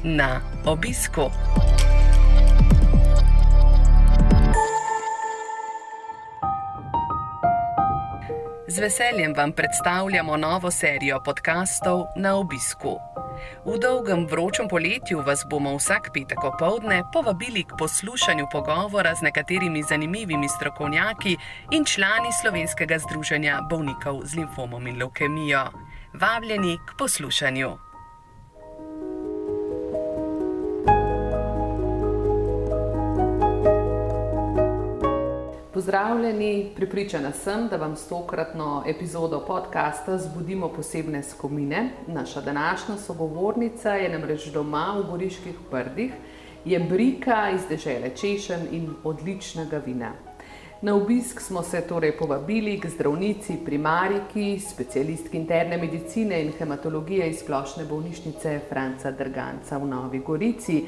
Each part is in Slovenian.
na obisku. Z veseljem vam predstavljamo novo serijo podkastov Na obisku. V dolgem vročem poletju vas bomo vsak petek opoldne povabili k poslušanju pogovora z nekaterimi zanimivimi strokovnjaki in člani Slovenskega združenja bolnikov z limfomom in levkemijo. Vabljeni k poslušanju. Pozdravljeni, prepričana sem, da vam s tokratno epizodo podcasta zbudimo posebne spomine. Naša današnja sogovornica je namreč doma v Goriških Brdih, je brika iz dežele češenj in odličnega vina. Na obisk smo se torej povabili k zdravnici primariki, specialistki interne medicine in hematologije iz Splošne bolnišnice Franca Derganca v Novi Gorici.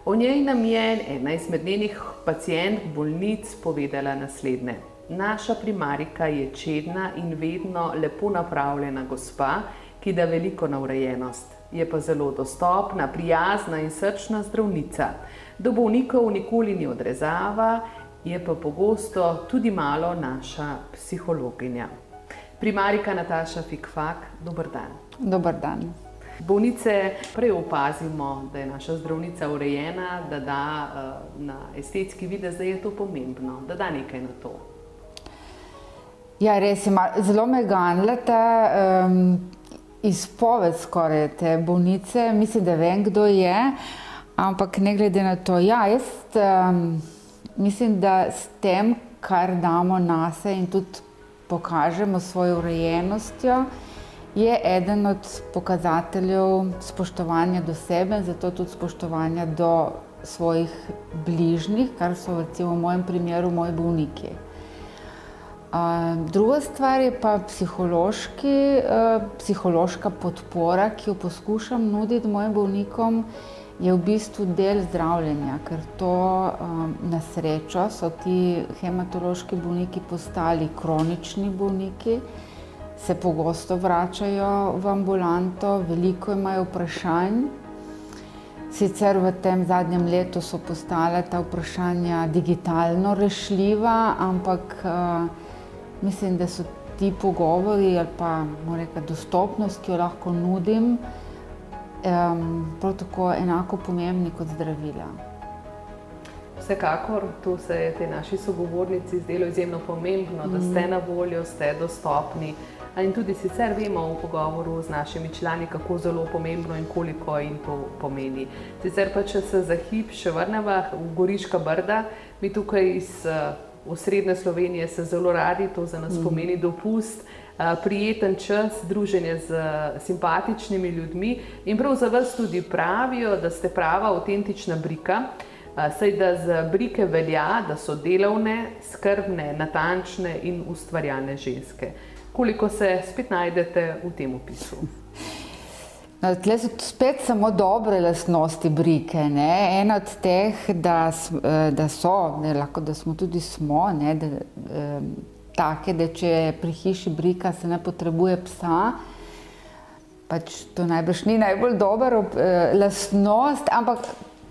O njej nam je ena izmed njenih pacientk bolnic povedala naslednje. Naša primarika je čedna in vedno lepo napravljena gospa, ki da veliko na urejenost. Je pa zelo dostopna, prijazna in srčna zdravnica. Do bolnikov nikoli ni odrezava, je pa pogosto tudi malo naša psihologinja. Primarika Nataša Fikfak, dober dan. Dober dan. Bolnice prej opazimo, da je naša zdravnica urejena, da da na estetski videz, da je to pomembno, da da nekaj na to. Ja, res ima. Zelo me ganila ta izpoved skoraj te bolnice. Mislim, da vem, kdo je, ampak ne glede na to. Ja, jaz mislim, da s tem, kar damo nase in tudi pokažemo svojo urejenostjo, je eden od pokazateljev spoštovanja do sebe, zato tudi spoštovanja do svojih bližnjih, kar so recimo v mojem primeru moji bolniki. Druga stvar je pa psihološka podpora, ki jo poskušam nuditi mojim bolnikom, je v bistvu del zdravljenja, ker to na srečo so ti hematološki bolniki postali kronični bolniki, se pogosto vračajo v ambulanto, veliko imajo vprašanj. Sicer v tem zadnjem letu so postala ta vprašanja digitalno rešljiva, ampak mislim, da so ti pogovori ali pa dostopnost, ki jo lahko nudim, prav tako enako pomembni kot zdravila. Vsekakor, to se je tej naši sogovornici zdelo izjemno pomembno, da ste na voljo, ste dostopni. In tudi sicer vemo v pogovoru z našimi člani, kako zelo pomembno in koliko jim to pomeni. Sicer pa, če se za hip še vrneva v Goriška Brda, mi tukaj iz osrednje Slovenije se zelo radi, to za nas pomeni dopust, prijeten čas, druženje z simpatičnimi ljudmi in prav za vas tudi pravijo, da ste prava avtentična brika, saj da za brike velja, da so delavne, skrbne, natančne in ustvarjalne ženske. Koliko se spet najdete v tem opisu? Tle so spet samo dobre lastnosti brike. Ena od teh, da smo tudi take, da če pri hiši brika se ne potrebuje psa, pač to najbrž ni najbolj dober lastnost, ampak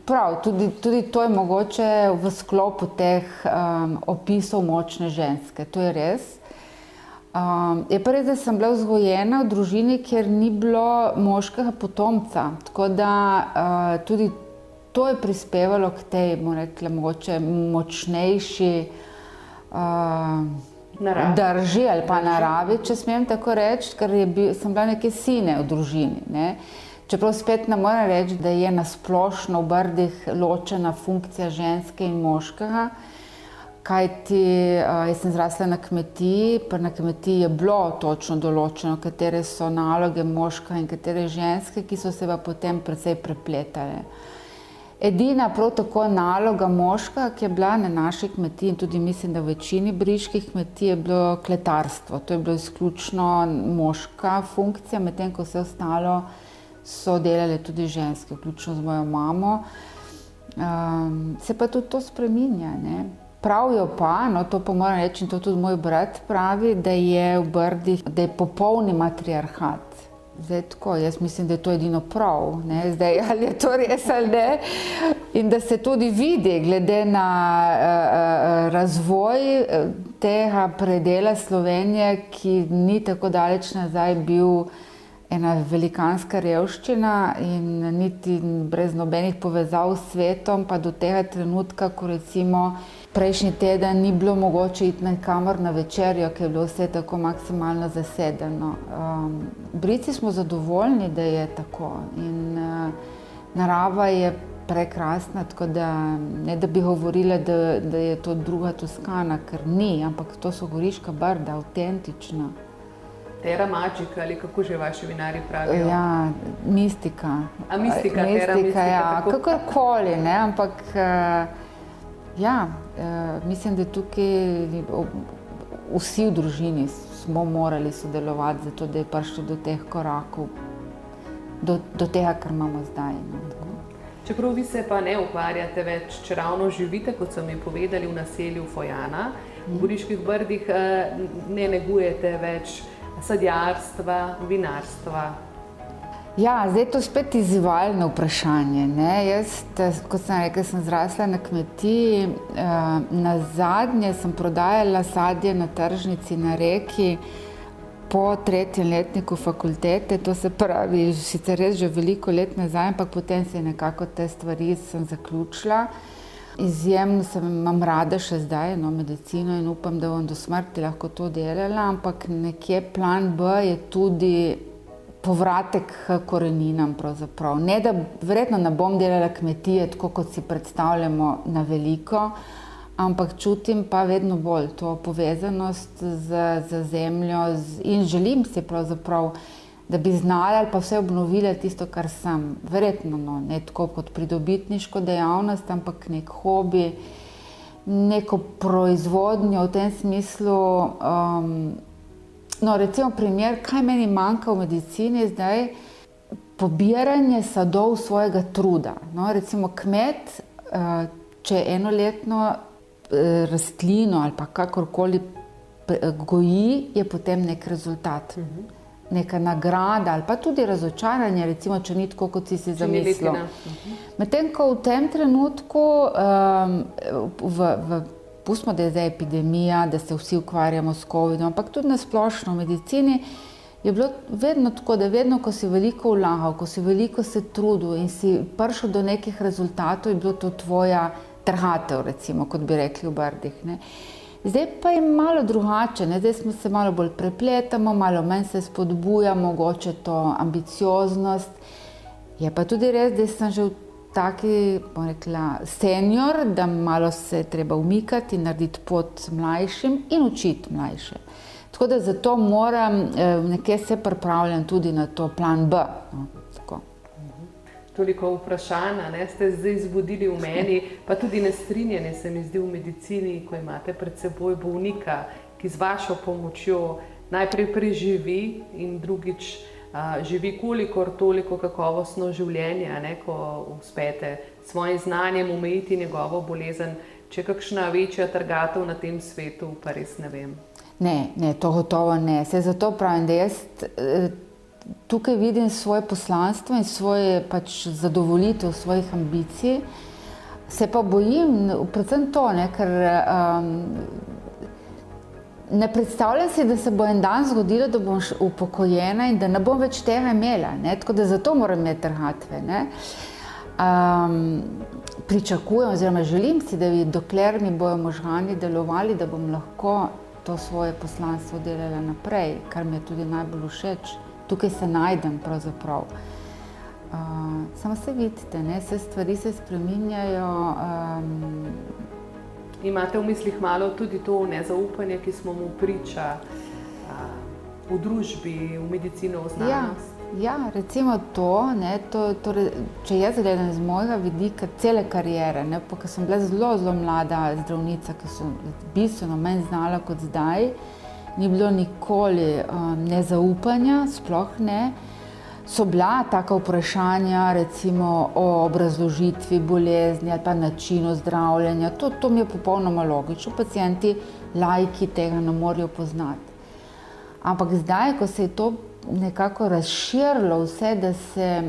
prav, tudi to je mogoče v sklopu teh opisov močne ženske, to je res. Je pa res, da sem bila vzgojena v družini, kjer ni bilo moškega potomca, tako da tudi to je prispevalo k tej, mogoče močnejši drži ali pa naravi, če smem tako reči, ker sem bila neke sine v družini. Čeprav spet ne moram reči, da je nasplošno v Brdih ločena funkcija ženske in moškega, kajti jaz sem zrasla na kmetiji, pa na kmetiji je bilo točno določeno, katere so naloge moška in katere ženske, ki so se pa potem precej prepletale. Edina prav tako naloga moška, ki je bila na naši kmetiji, in tudi mislim, da v večini briških kmetij, je bilo kletarstvo. To je bilo izključno moška funkcija, medtem ko vse ostalo so delale tudi ženske, vključno z mojo mamo. Se pa tudi to spreminja, ne? Pravijo pa, no to pa moram reči, in to tudi moj brat pravi, da je v Brdih, da je popolni matriarhat. Zdaj tako, jaz mislim, da je to edino prav, ne? Zdaj, ali je to res ali ne, in da se tudi vidi, glede na razvoj tega predela Slovenije, ki ni tako daleč nazaj bil ena velikanska revščina in niti brez nobenih povezav s svetom, pa do tega trenutka, ko recimo prejšnji teden ni bilo mogoče iti nikamor na večerjo, ker je bilo vse tako maksimalno zasedeno. Brici smo zadovoljni, da je tako in narava je prekrasna, tako da ne da bi govorila, da je to druga Toskana, ker ni, ampak to so Goriška Brda, avtentična. Terra magica, ali kako že vaši vinarji pravijo? Ja, mistika. A mistika, terra mistika. Ja, kakorkoli, ne, ampak mislim, da tukaj vsi v družini smo morali sodelovati, zato da je prišlo do teh korakov, do tega, kar imamo zdaj. Čeprav vi se pa ne ukvarjate več, če ravno živite, kot so mi povedali, v naselju Fojana, v Goriških Brdih, ne negujete več sadjarstva, vinarstva. Ja, zdaj je to spet izzivalno vprašanje, ne. Jaz, kot sem rekla, sem zrasla na kmetiji, nazadnje sem prodajala sadje na tržnici na Reki po 3. letniku fakultete, to se pravi, sicer res že veliko let nazaj, ampak potem se je nekako te stvari sem zaključila. Izjemno imam rada še zdaj medicino in upam, da bom do smrti lahko to delala, ampak nekje plan B je tudi povratek k koreninam pravzaprav. Ne, da verjetno ne bom delala kmetije tako, kot si predstavljamo na veliko, ampak čutim pa vedno bolj to povezanost z zemljo in želim si pravzaprav, da bi znala ali pa vse obnovila tisto, kar sem. Verjetno, ne tako kot pridobitniško dejavnost, ampak nek hobi, neko proizvodnjo v tem smislu. Recimo primer, kaj meni manjka v medicini zdaj, pobiranje sadov svojega truda. Recimo kmet, če enoletno rastlino ali pa kakorkoli goji, je potem nek rezultat. Neka nagrada ali pa tudi razočaranje, recimo, če ni tako, kot si zamislil. Medtem ko v tem trenutku, pustimo, da je zdaj epidemija, da se vsi ukvarjamo s covidom, ampak tudi na splošno v medicini je bilo vedno tako, da vedno, ko si veliko vlagal, ko si veliko se trudil in si prišel do nekih rezultatov, je bilo to tvoja trhatev, recimo, kot bi rekli v Brdih, ne. Zdaj pa je malo drugače, ne? Zdaj smo se malo bolj prepletamo, malo manj se spodbuja, mogoče to ambicioznost. Je pa tudi res, da sem že v taki, bom rekla, senior, da malo se je treba umikati in narediti pot mlajšim in učiti mlajše. Tako da zato moram, nekje se pripravljam tudi na to plan B. Tako. Toliko vprašanja, ste zdaj zbudili v meni, pa tudi nestrinjanje se mi zdi v medicini, ko imate pred seboj bolnika, ki z vašo pomočjo najprej preživi in drugič živi kolikor toliko kakovostno življenje, ko uspete s svojim znanjem omejiti njegovo bolezen. Če je kakšna večja trgatev na tem svetu, pa res ne vem. Ne, to gotovo ne. Se zato pravim, da jaz tukaj vidim svoje poslanstvo in svoje zadovoljitev svojih ambicij. Se pa bojim, predvsem to, ker ne predstavljam si, da se bo en dan zgodilo, da bom upokojena in da ne bom več tega imela. Tako da zato moram imeti trgatve. Pričakujem oziroma želim si, da dokler mi bojo možgani delovali, da bom lahko to svoje poslanstvo delala naprej, kar mi je tudi najbolj všeč. Tukaj se najdem pravzaprav. Samo se vidite, vse stvari se spreminjajo. Imate v mislih malo tudi to nezaupanje, ki smo mu priča v družbi, v medicino, v znanost? Ja, recimo to, če jaz gledam z mojega vidika cele kariere, ker sem bila zelo mlada zdravnica, ki sem bistveno manj znala kot zdaj, ni bilo nikoli nezaupanja, sploh ne. So bila taka vprašanja, recimo o obrazložitvi bolezni ali pa načinu zdravljenja. To mi je popolnoma logično. Pacienti, laiki tega ne morejo poznati. Ampak zdaj, ko se je to nekako razširilo vse, da se,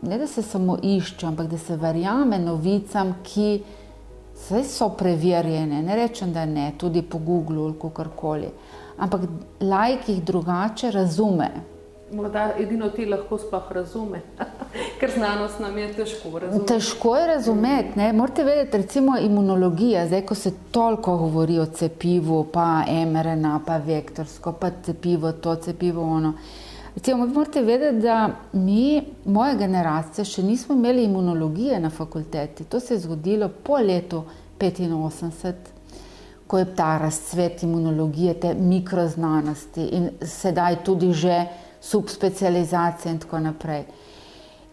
ne da se samo išče, ampak da se verjame novicam, ki so preverjene, ne rečem, da ne, tudi po Googlu ali kakorkoli, ampak laik jih drugače razume. Morda edino ti lahko sploh razume, ker znanost nam je težko razumeti. Težko je razumeti, ne. Morate vedeti, recimo imunologija, zdaj, ko se toliko govori o cepivu, pa mRNA, pa vektorsko, pa cepivo to, cepivo ono. Recimo, morate vedeti, da mi, moja generacija, še nismo imeli imunologije na fakulteti. To se je zgodilo po letu 85, ko je ta razcvet imunologije, te mikroznanosti in sedaj tudi že subspecializacija in tako naprej.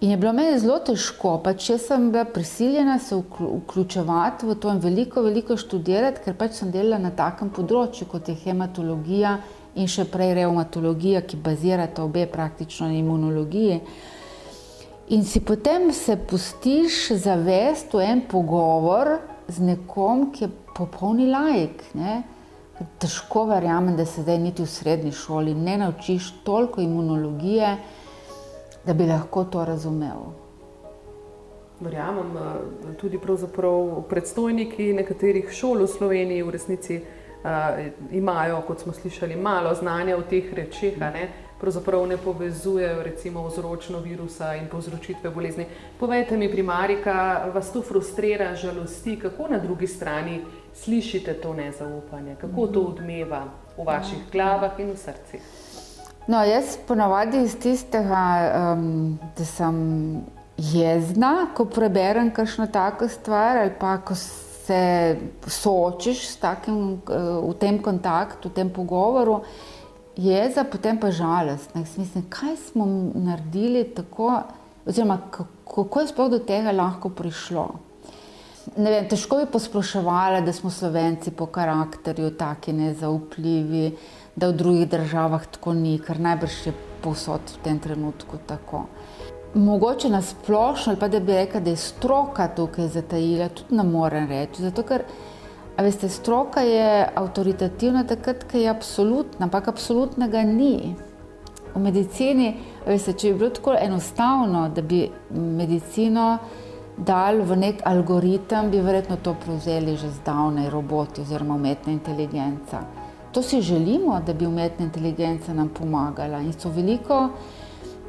In je bilo meni zelo težko, pač jaz sem bila prisiljena se vključevati v to in veliko študirati, ker pač sem delala na takem področju, kot je hematologija in še prej revmatologija, ki bazirata obe praktično na imunologiji. In si potem se pustiš zavesti v en pogovor z nekom, ki je popolni laik, ne? Težko verjamem, da se zdaj niti v srednji šoli ne naučiš toliko imunologije, da bi lahko to razumel. Verjamem, tudi pravzaprav predstojniki nekaterih šol v Sloveniji v resnici imajo, kot smo slišali, malo znanja o teh rečeh, ne? Pravzaprav ne povezujejo recimo vzročno virusa in povzročitve bolezni. Povejte mi, primarika, vas to frustrira, žalosti, kako na drugi strani slišite to nezaupanje, kako to odmeva v vaših glavah in v srcih? No, jaz ponavadi iz tistega, da sem jezna, ko preberem kakšno tako stvar ali pa ko se soočiš s takim, v tem kontaktu, v tem pogovoru, jeza, potem pa žalost. Mislim, kaj smo naredili tako, oziroma kako je sploh do tega lahko prišlo. Ne vem, težko bi posploševala, da smo Slovenci po karakterju taki nezaupljivi, da v drugih državah tako ni, ker najbrž je povsod v tem trenutku tako. Mogoče na splošno, ali pa da bi rekla, da je stroka tukaj zatajila, tudi ne morem reči, zato ker a veste, stroka je avtoritativna takrat, ko je absolutna, ampak absolutnega ni. V medicini, a veste, če bi bilo tako enostavno, da bi medicino dali v nek algoritem, bi verjetno to prevzeli že zdavnaj roboti oziroma umetna inteligenca. To si želimo, da bi umetna inteligenca nam pomagala in so veliko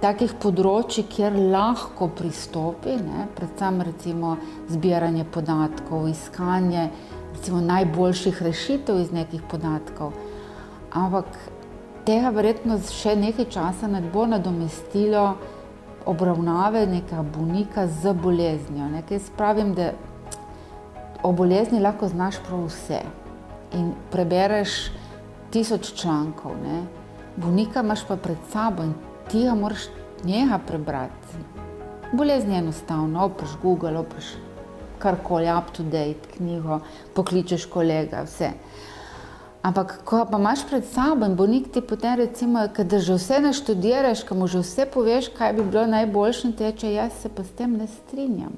takih področji, kjer lahko pristopi, ne? Predvsem recimo zbiranje podatkov, iskanje recimo najboljših rešitev iz nekih podatkov. Ampak tega verjetno še nekaj časa ne bo nadomestilo obravnave nekega bolnika z boleznijo. Jaz pravim, da o bolezni lahko znaš prav vse in prebereš 1000 člankov, ne? Bolnika imaš pa pred sabo in ti ga moraš njega prebrati. Bolezni je enostavno, opreš Google, opreš karkoli, up to date, knjigo, pokličeš kolega, vse. Ampak, ko pa imaš pred sabo in bolnik ti potem recimo, kada že vse naštudiraš, ko mu že vse poveš, kaj bi bilo najboljše, teče, jaz se pa s tem ne strinjam.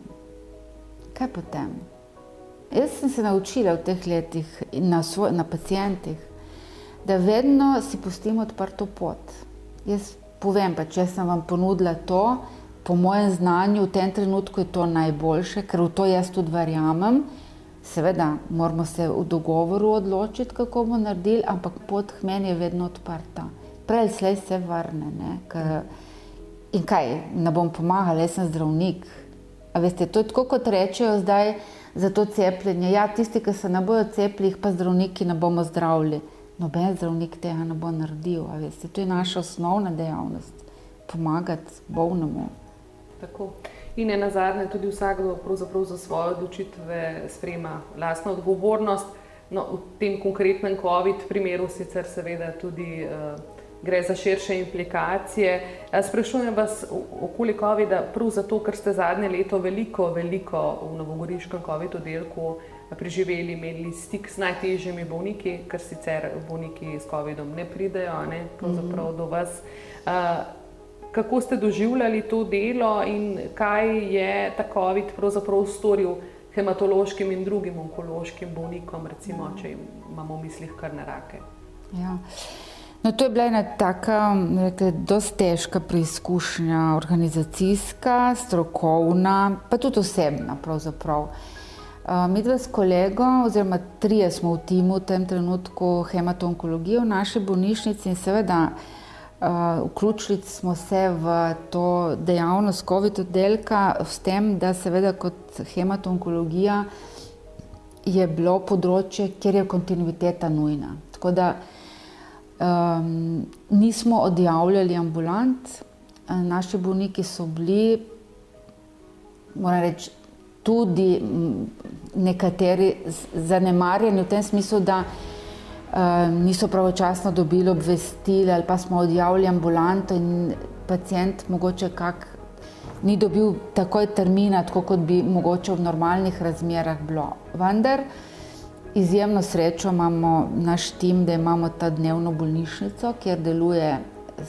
Kaj potem? Jaz sem se naučila v teh letih na pacientih, da vedno si pustim odprto pot. Jaz povem pa, če sem vam ponudila to, po mojem znanju v tem trenutku je to najboljše, ker v to jaz tudi verjamem. Seveda, moramo se v dogovoru odločiti, kako bomo naredili, ampak pot k meni je vedno odprta. Prej ali slej se vrne, ne? In kaj, ne bom pomagala, jaz sem zdravnik. A veste, to je tako, kot rečejo zdaj za to cepljenje. Ja, tisti, ki se ne bojo cepili, pa zdravniki ne bomo zdravili. Noben zdravnik tega ne bo naredil, a veste, to je naša osnovna dejavnost. Pomagati bolnemu. Tako. In nenazadnje tudi vsakdo pravzaprav za svoje odločitve sprejema lastno odgovornost. No, v tem konkretnem COVID primeru sicer seveda tudi gre za širše implikacije. Sprašujem vas okoli COVID-a prav zato, ker ste zadnje leto veliko v novogoriškem COVID oddelku preživeli, imeli stik s najtežjimi bolniki, ker sicer bolniki s COVID-om ne pridejo, ne, pravzaprav do vas. Kako ste doživljali to delo in kaj je ta COVID pravzaprav storil hematološkim in drugim onkološkim bolnikom, recimo, če imamo v mislih krvne rake? Ja. No, to je bila ena taka, dosti težka preizkušnja, organizacijska, strokovna, pa tudi osebna pravzaprav. Midva s kolegom, oziroma trije smo v timu v tem trenutku hemato-onkologije v naši bolnišnici in seveda vključili smo se v to dejavnost COVID oddelka s tem, da seveda kot hemato-onkologija je bilo področje, kjer je kontinuiteta nujna. Tako da nismo odjavljali ambulant, naši bolniki so bili, moram reči, tudi nekateri zanemarjeni v tem smislu, da niso pravočasno dobili obvestila ali pa smo odjavili ambulanto in pacient mogoče ni dobil takoj termina, tako kot bi mogoče v normalnih razmerah bilo. Vendar izjemno srečo imamo naš tim, da imamo ta dnevno bolnišnico, kjer deluje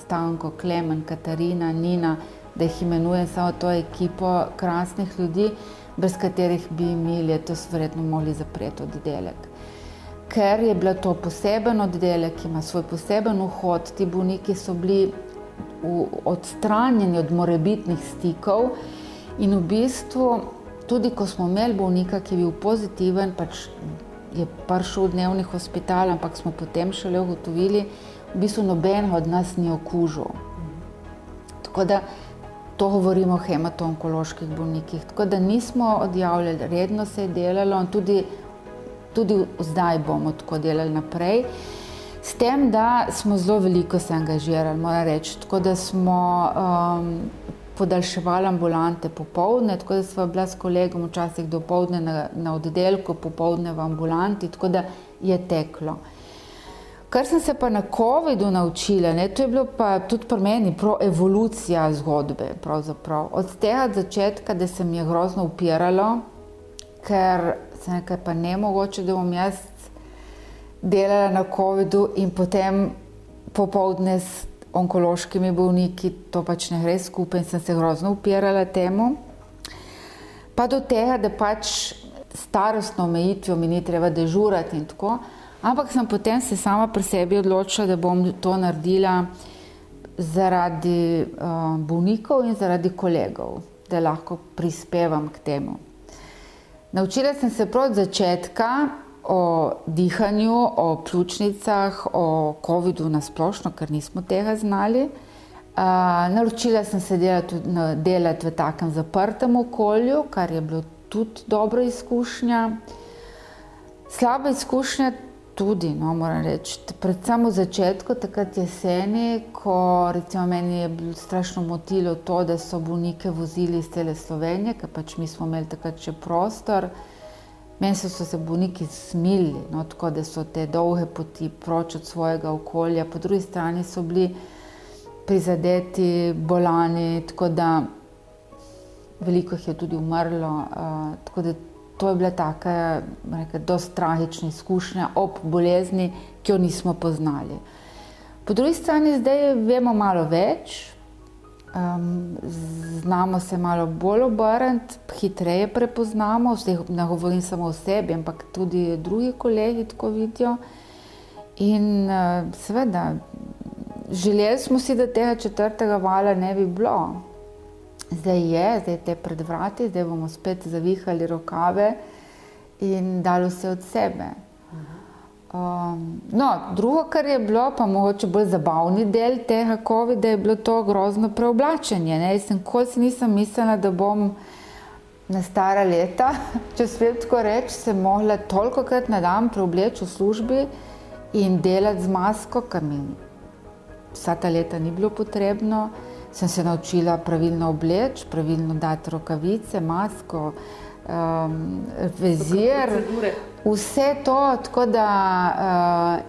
Stanko, Klemen, Katarina, Nina, da jih imenujem samo to ekipo krasnih ljudi, brez katerih bi mi letos verjetno mogli zapreti oddelek. Ker je bila to poseben oddelek, ima svoj poseben vhod, ti bolniki so bili odstranjeni od morebitnih stikov in v bistvu tudi ko smo imeli bolnika, ki je bil pozitiven, pač je prišel v dnevni hospital, ampak smo potem šele ugotovili, v bistvu noben od nas ni okužil. Tako da to govorimo o hemato-onkoloških bolnikih. Tako da nismo odjavljali, redno se je delalo in tudi zdaj bomo tako delali naprej. S tem, da smo zelo veliko se angažirali, moram reči. Tako da smo podaljševali ambulante popoldne, tako da sva bila s kolegom včasih dopoldne na oddelku, popoldne v ambulanti, tako da je teklo. Kar sem se pa na COVID-u naučila, to je bilo pa tudi pri meni evolucija zgodbe pravzaprav. Od tega začetka, da se mi je grozno upiralo, ker sem nekaj pa nemogoče, da bom jaz delala na COVID-u in potem popoldne s onkološkimi bolniki, to pač ne gre skupaj in sem se grozno upirala temu. Pa do tega, da pač starostno omejitvijo mi ni treba dežurati in tako, ampak sem potem se sama pri sebi odločila, da bom to naredila zaradi bolnikov in zaradi kolegov, da lahko prispevam k temu. Naučila sem se prav od začetka o dihanju, o pljučnicah, o COVID-u nasplošno, ker nismo tega znali. Naučila sem se delati v takem zaprtem okolju, kar je bilo tudi dobra izkušnja. Slaba izkušnja tudi, moram reči. Predvsem v začetku, takrat jeseni, ko recimo meni je bilo strašno motilo to, da so bolnike vozili iz cele Slovenije, ker pač mi smo imeli takrat še prostor. Meni so se bolniki smilili, tako da so te dolge poti proč od svojega okolja. Po drugi strani so bili prizadeti, bolani, tako da veliko jih je tudi umrlo. Tako da to je bila taka, dosti tragična izkušnja ob bolezni, ki jo nismo poznali. Po drugi strani zdaj vemo malo več, znamo se malo bolj obrniti, hitreje prepoznamo, ne govorim samo o sebi, ampak tudi drugi kolegi tako vidijo. In seveda, želeli smo si, da tega 4. vala ne bi bilo. Zdaj je te pred vrati, zdaj bomo spet zavihali rokave in dali vse od sebe. Drugo, kar je bilo, pa mogoče bolj zabavni del tega COVID-a, je bilo to grozno preoblačenje. Jaz nikoli si nisem mislila, da bom na stara leta, če smem tako reči, se mogla tolikokrat na dan preobleči v službi in delati z masko, kar mi vsa ta leta ni bilo potrebno. Sem se naučila pravilno obleči, pravilno dati rokavice, masko, vezir, vse to, tako da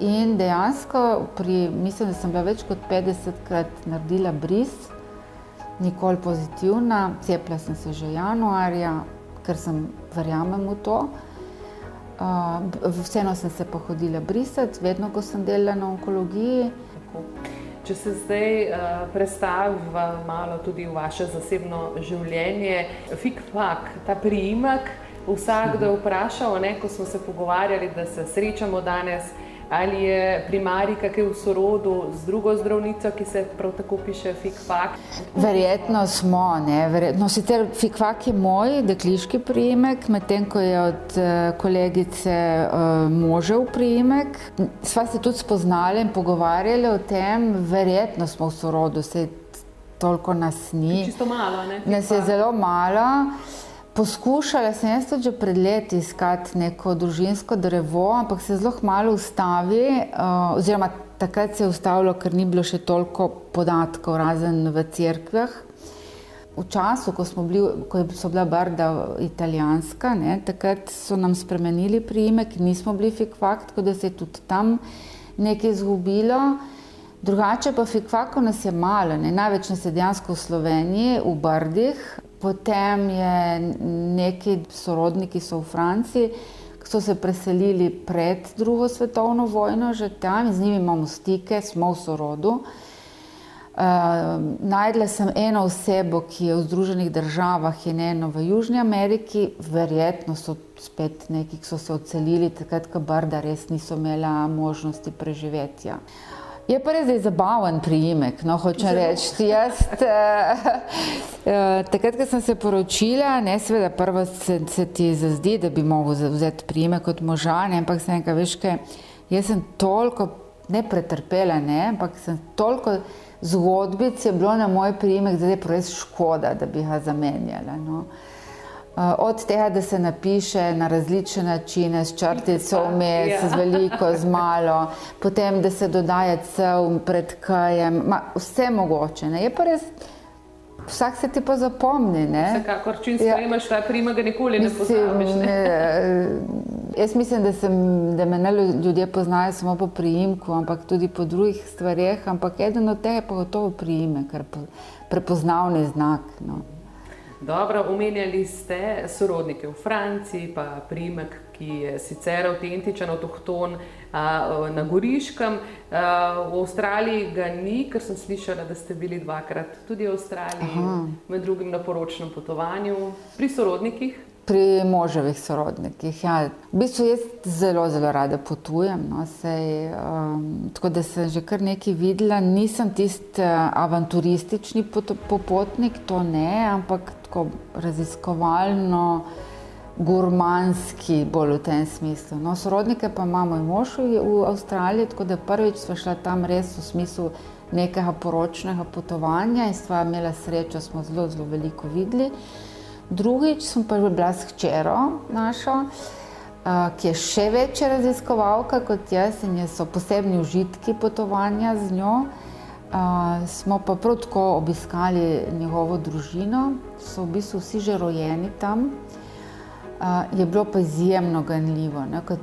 in dejansko mislim, da sem bila več kot 50krat naredila bris, nikoli pozitivna, cepila sem se že januarja, ker sem verjamem v to. Vseeno sem se pa hodila brisati, vedno, ko sem delala na onkologiji. Če se zdaj predstaviva malo tudi v vaše zasebno življenje, fik-fak, ta priimek, vsakdo je vprašal, ko smo se pogovarjali, da se srečamo danes, Ali je pri Marika kaj v sorodu z drugo zdravnico, ki se prav tako piše Fikfak? Verjetno smo, ne. Verjetno, sicer Fikfak je moj dekliški priimek, medtem ko je od kolegice možev priimek. Sva se tudi spoznali in pogovarjali o tem, verjetno smo v sorodu, saj toliko nas ni. Čisto malo, ne? Nas je zelo malo. Poskušala sem jaz tudi že pred leti iskati neko družinsko drevo, ampak se zelo malo ustavi, oziroma takrat se je ustavilo, ker ni bilo še toliko podatkov, razen v cerkvah. V času, ko so bila Brda italijanska, ne, takrat so nam spremenili priimek, nismo bili Fikfak, tako da se je tudi tam nekaj izgubilo. Drugače pa Fikfakov nas je malo, ne, največ nas je dejansko v Sloveniji, v Brdih. Potem je neki sorodniki so v Franciji, ki so se preselili pred drugo svetovno vojno, že tam, z njimi imamo stike, smo v sorodu. Najdla sem eno osebo, ki je v Združenih državah in eno v Južni Ameriki, verjetno so spet neki, ki so se odselili, takrat, ko Brda res niso imela možnosti preživetja. Je pa res zabaven priimek, no, hočem reči. Jaz, takrat, ko sem se poročila, ne, seveda prvo se ti zazdi, da bi mogel vzeti priimek od moža, ne, ampak sem nekaj, veš kaj, jaz sem toliko, ne pretrpela, ne, ampak sem toliko zgodbic je bilo na moj priimek, da je res škoda, da bi ga zamenjala, no. Od tega, da se napiše na različne načine, s črtico vmes, z veliko, z malo, potem, da se dodaja cev pred kajem, vse mogoče, ne. Je pa res, vsak se ti pa zapomni, ne. Vsekakor, čim sprejmeš ta priimek, ga nikoli ne pozabiš, ne. Jaz mislim, da me ne ljudje poznajo samo po priimku, ampak tudi po drugih stvareh, ampak eden od tega je pa gotovo priimek, ker prepoznavni znak, no. Dobro, omenjali ste sorodnike v Franciji, pa priimek, ki je sicer avtentičen, avtohton na Goriškem. V Avstraliji ga ni, ker sem slišala, da ste bili dvakrat tudi v Avstraliji, med drugim na poročnem potovanju. Pri sorodnikih? Pri moževih sorodnikih, ja. V bistvu jaz zelo, zelo rada potujem, no, tako da sem že kar nekaj videla. Nisem tisti avanturistični popotnik, to ne, ampak tako raziskovalno, gurmanski, bolj v tem smislu. No, sorodnike pa ima moj mož v Avstraliji, tako da prvič sva šla tam res v smislu nekega poročnega potovanja in sva imela srečo, smo zelo, zelo veliko videli. Drugič sem pa bila s hčero našo, ki je še večja raziskovalka kot jaz in so posebni užitki potovanja z njo. Smo pa prav tako obiskali njegovo družino, so v bistvu vsi že rojeni tam. Je bilo pa izjemno ganljivo, ne, ker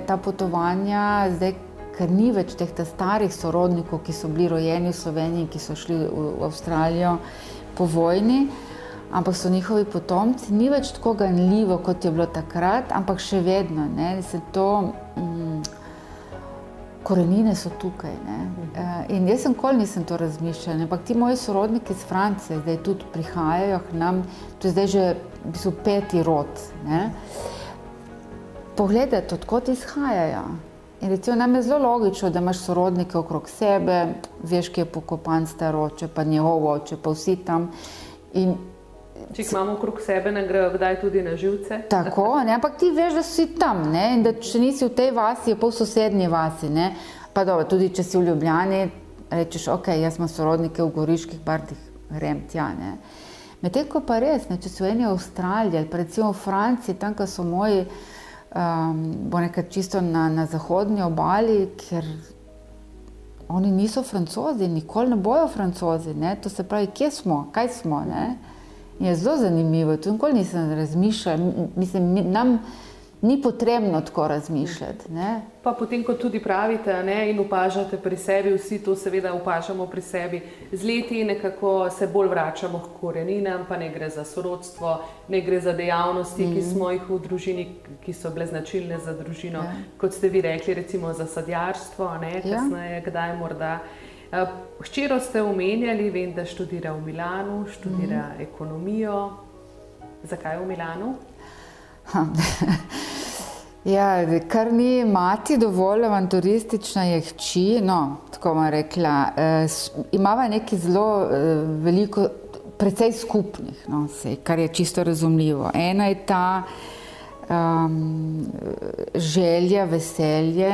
ta potovanja, zdaj, ker ni več teh starih sorodnikov, ki so bili rojeni v Sloveniji, ki so šli v Avstralijo po vojni, ampak so njihovi potomci, ni več tako ganljivo, kot je bilo takrat, ampak še vedno, ne, korenine so tukaj, ne. In jaz nisem to razmišljala, ampak ti moji sorodniki iz Francije zdaj tudi prihajajo k nam, to je zdaj že v bistvu 5. rod, ne. Pogledajte, odkot izhajajo. In recimo nam je zelo logično, da imaš sorodnike okrog sebe, veš, ki je pokopan star oče, pa njegov oče, pa vsi tam. In če jih imamo okrog sebe, ne grejo kdaj tudi na živce. Tako, ne, ampak ti veš, da si tam, ne, in da če nisi v tej vasi, je pa v sosednji vasi, ne. Pa dobro, tudi če si v Ljubljani, rečeš, ok, jaz imam sorodnike v Goriških Brdih, grem tja, ne. Medtem ko pa res, ne, če so eni v Avstraliji ali pa recimo v Franciji, tam, ko so moji, bo nekaj čisto na zahodnji obali, ker oni niso Francozi, nikoli ne bojo Francozi, ne, to se pravi, kje smo, kaj smo, ne. Je zelo zanimivo, to nikoli nisem razmišljala, mislim, nam ni potrebno tako razmišljati, ne. Pa potem, kot tudi pravite, ne, in opažate pri sebi, vsi to seveda opažamo pri sebi, z leti nekako se bolj vračamo k koreninam, pa ne gre za sorodstvo, ne gre za dejavnosti, ki smo jih v družini, ki so bile značilne za družino, kot ste vi rekli, recimo za sadjarstvo, ne, kasneje, kdaj morda. Hčero ste omenjali, vem, da študira v Milanu, študira ekonomijo. Zakaj v Milanu? Ja, kar ni mati dovolj avanturistična je hči, no, tako bom rekla, imava nekaj zelo veliko, precej skupnih, no, kar je čisto razumljivo. Ena je ta želja, veselje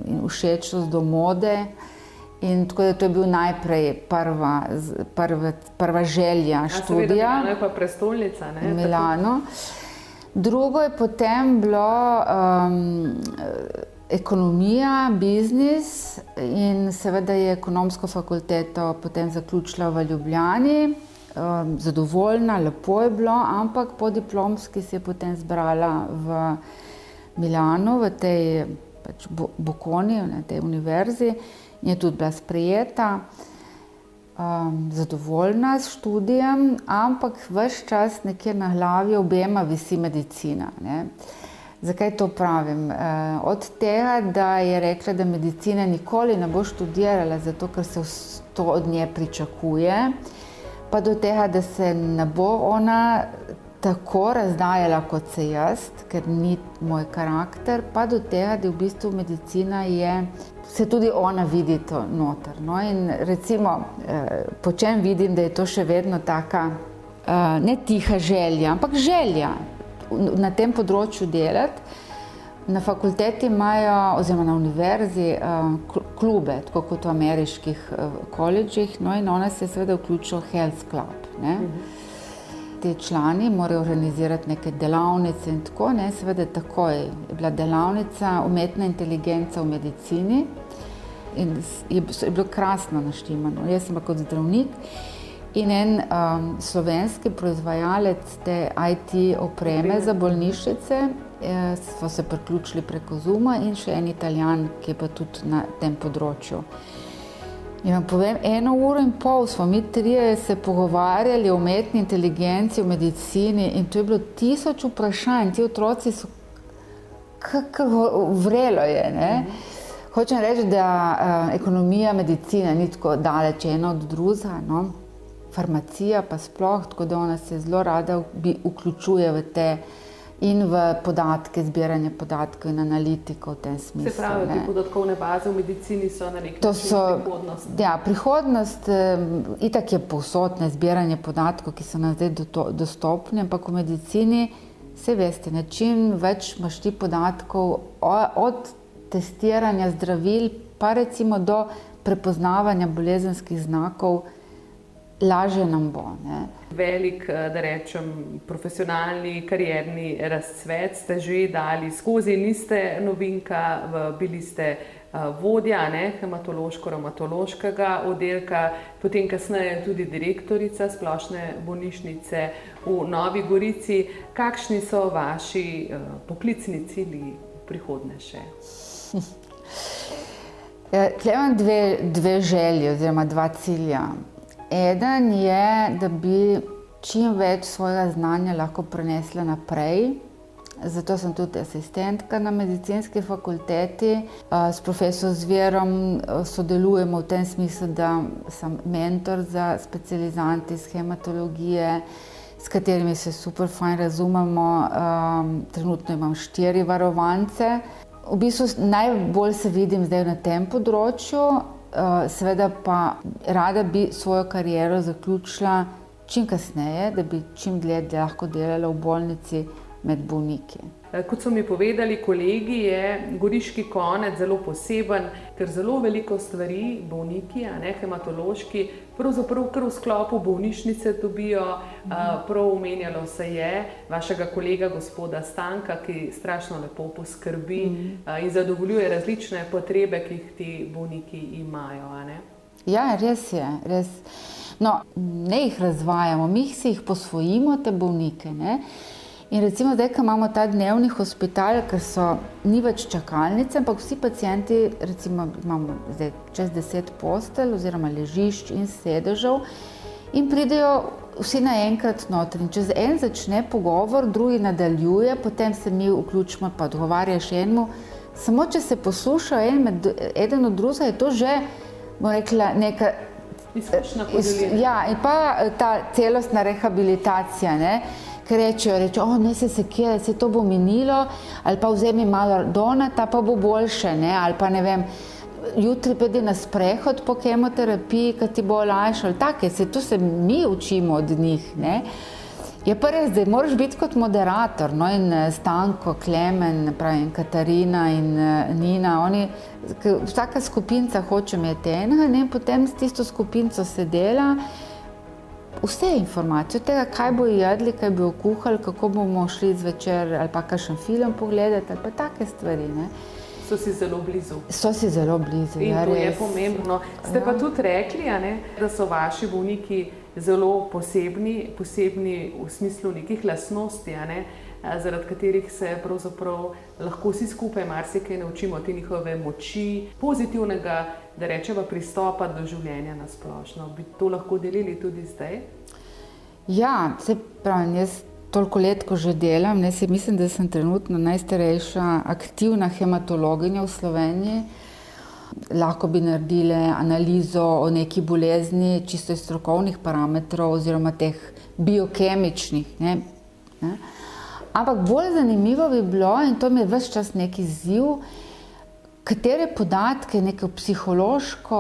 in všečnost do mode. In tako da to je bil najprej prva želja študija. Seveda, Milano je pa prestolnica, ne? Milano. Drugo je potem bilo ekonomija, biznis in seveda je ekonomsko fakulteto potem zaključila v Ljubljani. Zadovoljna, lepo je bilo, ampak po diplomski se je potem zbrala v Milano, v tej Bocconi, na tej univerzi. In je tudi bila sprejeta, zadovoljna s študijem, ampak ves čas nekje na glavi obema visi medicina, ne. Zakaj to pravim? Od tega, da je rekla, da medicine nikoli ne bo študirala, zato ker se to od nje pričakuje, pa do tega, da se ne bo ona tako razdajala kot se jaz, ker ni moj karakter, pa do tega, da v bistvu medicina se tudi ona vidi to noter. No? In recimo, po čem vidim, da je to še vedno taka, ne tiha želja, ampak želja na tem področju delati. Na fakulteti imajo, oziroma na univerzi, klube, tako kot v ameriških koledžih, no in ona se je seveda vključila v Health Club, ne. Ti člani morajo organizirati neke delavnice in tako, ne, seveda takoj je bila delavnica umetna inteligenca v medicini in je bilo krasno naštimano. Jaz sem pa kot zdravnik in en slovenski proizvajalec te IT opreme za bolnišnice, smo se priključili preko Zooma in še en Italijan, ki je pa tudi na tem področju. In vam povem, 1,5 ure smo mi trije se pogovarjali o umetni inteligenci, o medicini in to je bilo 1000 vprašanj. Ti otroci so, vrelo je, ne. Hočem reči, da ekonomija, medicina ni tako daleč ena od drugega, no. Farmacija pa sploh, tako da ona se zelo rada vključuje v te in v podatke, zbiranje podatkov in analitiko v tem smislu. Se pravi, te podatkovne baze v medicini so na nek način prihodnost. Ja, prihodnost, itak je povsod zbiranje podatkov, ki so nam zdaj dostopni, ampak v medicini, saj veste, čim več imaš ti podatkov od testiranja zdravil, pa recimo do prepoznavanja bolezenskih znakov, lažje nam bo, ne. Velik, da rečem, profesionalni, karierni razcvet ste že dali skozi, niste novinka, bili ste vodja, ne, hematološko-revmatološkega oddelka, potem kasneje tudi direktorica splošne bolnišnice v Novi Gorici. Kakšni so vaši poklicni cilji v prihodnje še? Tukaj imam dve želje oziroma dva cilja. Eden je, da bi čim več svojega znanja lahko prenesla naprej. Zato sem tudi asistentka na medicinski fakulteti. S profesor Zverom sodelujemo v tem smislu, da sem mentor za specializante iz hematologije, s katerimi se super fajn razumemo. Trenutno imam 4 varovance. V bistvu najbolj se vidim zdaj na tem področju. Seveda pa rada bi svojo kariero zaključila čim kasneje, da bi čim dlje lahko delala v bolnici med bolniki. Kot so mi povedali kolegi, je goriški konec zelo poseben, ker zelo veliko stvari bolniki, hematološki, pravzaprav kar v sklopu bolnišnice dobijo. Prav omenjalo se je vašega kolega gospoda Stanka, ki strašno lepo poskrbi in zadovoljuje različne potrebe, ki jih ti bolniki imajo, a ne? Ja, res je, res. No, ne jih razvajamo, mi si jih posvojimo, te bolnike, ne? In recimo zdaj, ko imamo ta dnevni hospital, ker ni več čakalnice, ampak vsi pacienti, recimo imamo zdaj čez 10 postelj oziroma ležišč in sedežev in pridejo vsi naenkrat noter. In če en začne pogovor, drugi nadaljuje, potem se mi vključimo pa odgovarjaš enemu. Samo če se posluša eden od drugega, je to že, bom rekla, neka izkušnja podeljena. Ja, in pa ta celostna rehabilitacija, ne? ker rečejo, ne se sekira, se to bo minilo, ali pa vzemi malo donata, pa bo boljše, ne, ali pa ne vem, jutri pojdi na sprehod po kemoterapiji, ki ti bo olajšal, take, to se mi učimo od njih, ne. Je pa res, da moraš biti kot moderator, no, in Stanko, Klemen, pravim, Katarina in Nina, vsaka skupinca hoče imeti enega, ne, potem s tisto skupinco se dela vse informacije, od tega, kaj bo jedli, kaj bo kuhali, kako bomo šli zvečer ali pa kakšen film pogledati ali pa take stvari, ne. So si zelo blizu. So si zelo blizu, in ja, to res. je pomembno. Ste pa tudi rekli, da so vaši bolniki zelo posebni v smislu nekih lastnosti, zaradi katerih se pravzaprav lahko vsi skupaj marsikaj naučimo, te njihove moči, pozitivnega, da rečeva, pristopa do življenja na splošno. Bi to lahko delili tudi zdaj? Ja, se pravim, jaz toliko let, ko že delam, mislim, da sem trenutno najstarejša aktivna hematologinja v Sloveniji. Lahko bi naredili analizo o neki bolezni čisto iz strokovnih parametrov oziroma teh biokemičnih, ne. Ampak bolj zanimivo bi bilo, in to mi je ves čas neki izziv, katere podatke, neke psihološko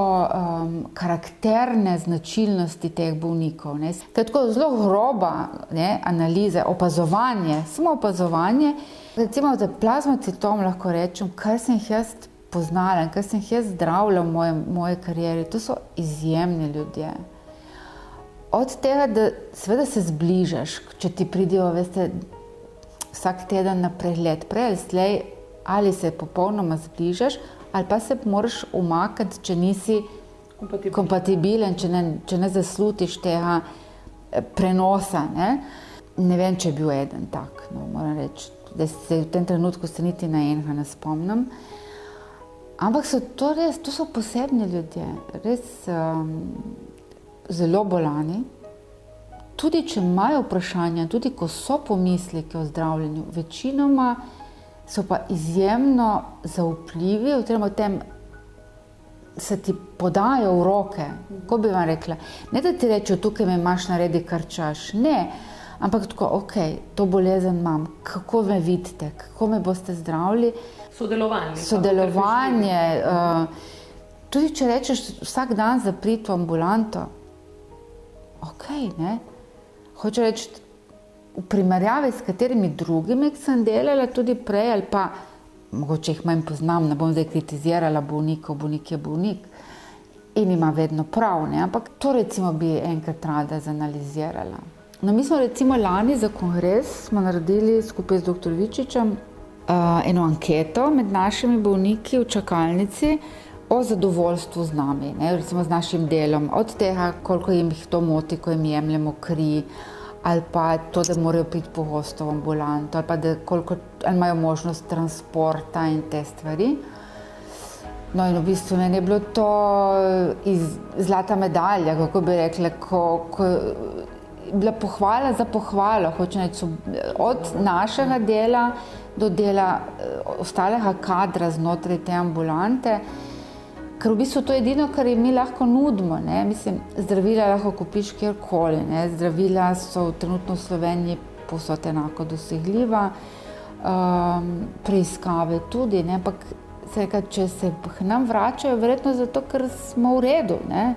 karakterne značilnosti teh bolnikov, ne. Tako zelo groba, ne, analiza, opazovanje, samo opazovanje. Recimo za plazmocitom lahko rečem, kar sem jaz poznala, kar sem jaz zdravila v moji karieri, to so izjemni ljudje. Od tega, da seveda se zbližaš, če ti pridejo, veste, vsak teden na pregled, prej ali slej, ali se popolnoma zbližaš, ali pa se moraš umakati, če nisi kompatibilen, če ne zaslutiš tega prenosa, ne. Ne vem, če je bil eden tak, no, moram reči, da se v tem trenutku se niti na enega ne spomnim. Ampak to so posebni ljudje, res zelo bolani. Tudi če imajo vprašanja, tudi ko so pomisleki o zdravljenju, večinoma so pa izjemno zaupljivi, oziroma tem se ti podajo v roke, kako bi vam rekla. Ne da ti rečejo, tukaj me imaš, naredi kar čaš, ne. Ampak tako, to bolezen imam, kako me vidite, kako me boste zdravili. Sodelovanje. Tudi če rečeš vsak dan zapriti v ambulanto, ne. Hoče reči, v primerjavi s katerimi drugimi, ki sem delala tudi prej, ali pa, mogoče jih manj poznam, ne bom zdaj kritizirala bolnikov, bolnik je bolnik in ima vedno prav, ne, ampak to recimo bi enkrat rada zanalizirala. No, mi smo recimo lani za kongres smo naredili skupaj z dr. Vičičem eno anketo med našimi bolniki v čakalnici o zadovoljstvu z nami, ne, recimo z našim delom, od tega, koliko jim to moti, ko jim jemljemo kri, ali pa to, da morajo priti pogosto v ambulanto, ali pa da ali imajo možnost transporta in te stvari. No, in v bistvu meni je bilo to zlata medalja, kako bi rekla, ko bila pohvala za pohvalo, hočem reči, od našega dela do dela ostalega kadra znotraj te ambulante, ker v bistvu to je edino, kar jim mi lahko nudimo, ne. Mislim, zdravila lahko kupiš kjerkoli, ne. Zdravila so trenutno v Sloveniji povsod enako dosegljiva, preiskave tudi, ne, ampak če se k nam vračajo, verjetno zato, ker smo v redu, ne.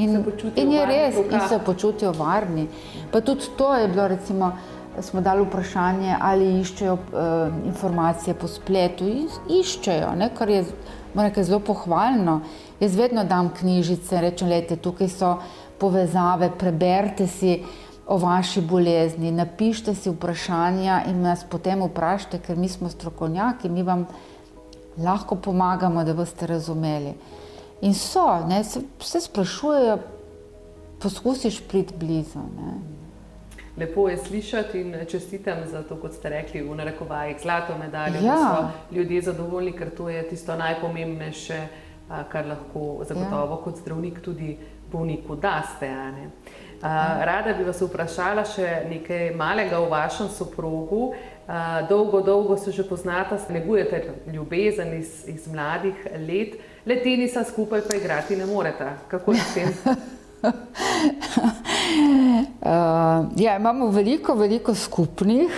In je res, in se počutijo varni. Pa tudi to je bilo, recimo, smo dali vprašanje, ali iščejo informacije po spletu. Iščejo, ne, kar je, moram reči, zelo pohvalno. Jaz vedno dam knjižice, rečem, glejte, tukaj so povezave, preberite si o vaši bolezni, napišite si vprašanja in nas potem vprašajte, ker mi smo strokovnjaki, mi vam lahko pomagamo, da boste razumeli. In se sprašujejo, poskusiš priti blizu, ne. Lepo je slišati in čestitam za to, kot ste rekli, v narekovajih zlato medaljo, da so ljudje zadovoljni, ker to je tisto najpomembnejše, kar lahko zagotovo kot zdravnik tudi bolniku daste, ne. Rada bi vas vprašala še nekaj malega o vašem soprogu. Dolgo se že poznata, negujete ljubezen iz mladih let, le tenisa skupaj pa igrati ne moreta. Kako je s tem? Ja, imamo veliko skupnih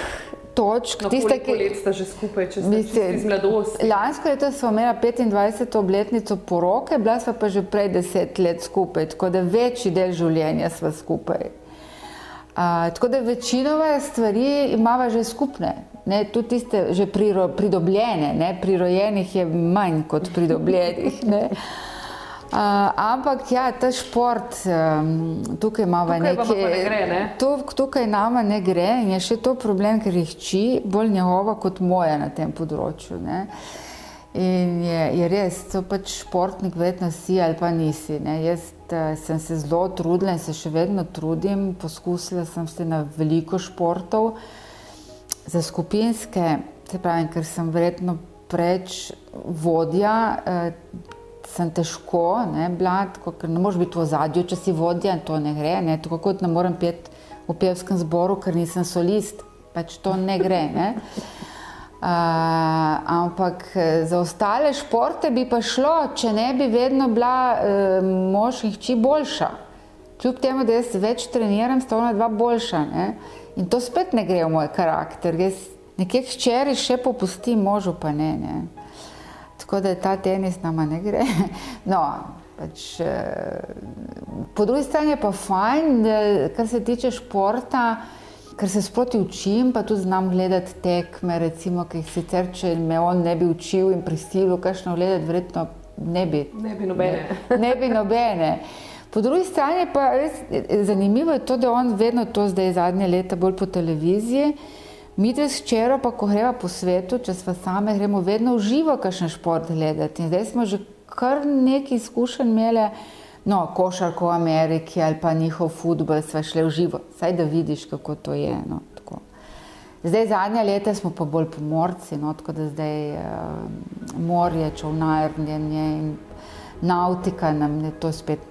točk. No, koliko let sta že skupaj, če ste čisto iz mladosti? Lansko leto smo imela 25. obletnico poroke, bila sva pa že prej 10 let skupaj, tako da večji del življenja sva skupaj. Tako da večinova stvari imava že skupne, ne, tudi tiste že pridobljene, ne, prirojenih je manj kot pridobljenih, ne. Ampak ja, ta šport, tukaj imava tukaj nama ne gre in je še to problem, ker je hči bolj njegova kot moja na tem področju, ne. In je res, to pač športnik verjetno si ali pa nisi, ne. Jaz sem se zelo trudila in se še vedno trudim, poskusila sem se na veliko športov, za skupinske, se pravim, ker sem verjetno preč vodja, sem težko, ne, bila, tako, ker ne moreš biti v ozadju, če si vodja in to ne gre, ne, tako kot ne morem peti v pevskem zboru, ker nisem solist, pač to ne gre, ne. Ampak za ostale športe bi pa šlo, če ne bi vedno bila mož in hči boljša. Kljub temu, da jaz več treniram, sta ona dva boljša, ne. In to spet ne gre v moj karakter, jaz nekje hčeri še popustim, možu pa ne, ne. Tako da ta tenis nama ne gre. No, pač, po drugi strani je pa fajn, da, kar se tiče športa, ker se sproti učim, pa tudi znam gledati tekme, recimo, ki jih sicer, če me on ne bi učil in prisilil kakšno gledati, verjetno ne bi nobene. Ne bi nobene. Po drugi strani pa res zanimivo je to, da on vedno to zdaj zadnje leta bolj po televiziji, mi dve s hčero pa, ko greva po svetu, če sva same, gremo vedno v živo kakšen šport gledati. In zdaj smo že kar nekaj izkušenj imele, no, košarko v Ameriki ali pa njihov fudbal, sva šle v živo. Saj da vidiš, kako to je, no, tako. Zdaj zadnja leta smo pa bolj pomorci, no, tako da zdaj morje, čolnarjenje in nautika nam je to spet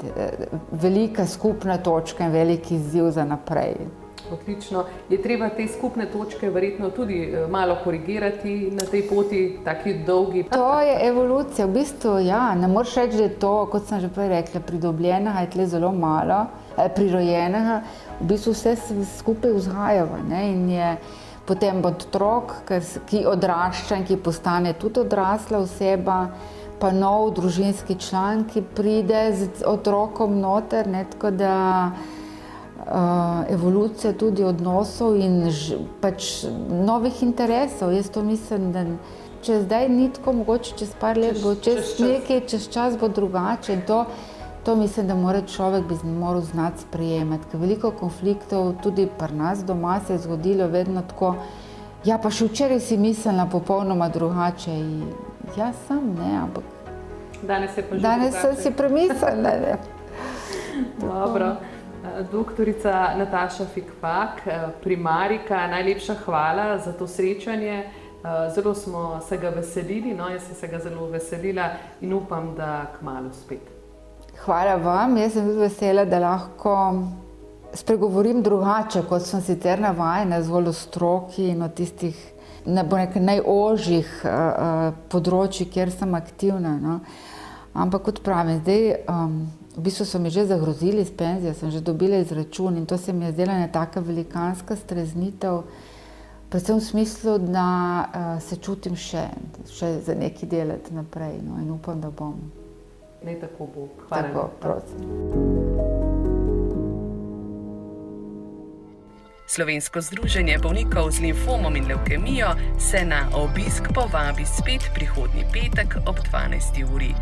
velika skupna točka in veliki izziv za naprej. Odlično. Je treba te skupne točke verjetno tudi malo korigirati na tej poti, taki dolgi? To je evolucija. V bistvu, ja, ne moreš reči, da je to, kot sem že prej rekla, pridobljenega je tle zelo malo, prirojenega. V bistvu vse skupaj vzgajava, ne, in je potem otrok, ki odrašča in ki postane tudi odrasla oseba, pa nov družinski član, ki pride z otrokom noter, ne, tako da evolucija tudi odnosov in pač novih interesov. Jaz to mislim, da če zdaj ni tako, mogoče čez par let bo, čez čas bo drugače. In to mislim, da mora človek bi moral znati sprejemati. Ker veliko konfliktov tudi pri nas doma se je zgodilo vedno tako, ja, pa še včeraj si mislila popolnoma drugače. Ja, sem, ne, ampak danes je pa že danes sem si premislila, ne. Dobro. Doktorica Nataša Fikfak, primarika, najlepša hvala za to srečanje. Zelo smo se ga veselili, no, jaz sem se ga zelo veselila in upam, da kmalu spet. Hvala vam, jaz sem tudi vesela, da lahko spregovorim drugače, kot sem sicer navajena, zgolj o stroki in o tistih najožjih področjih, kjer sem aktivna, no. Ampak kot pravim, zdaj v bistvu so mi že zagrozili s penzijo, sem že dobila izračun in to se mi je zdela ena taka velikanska streznitev, predvsem v smislu, da se čutim še za nekaj delati naprej, no, in upam, da bom. Ne, tako bo. Hvala. Tako, prosim. Slovensko združenje bolnikov z limfomom in levkemijo se na obisk povabi spet prihodnji petek ob 12. uri.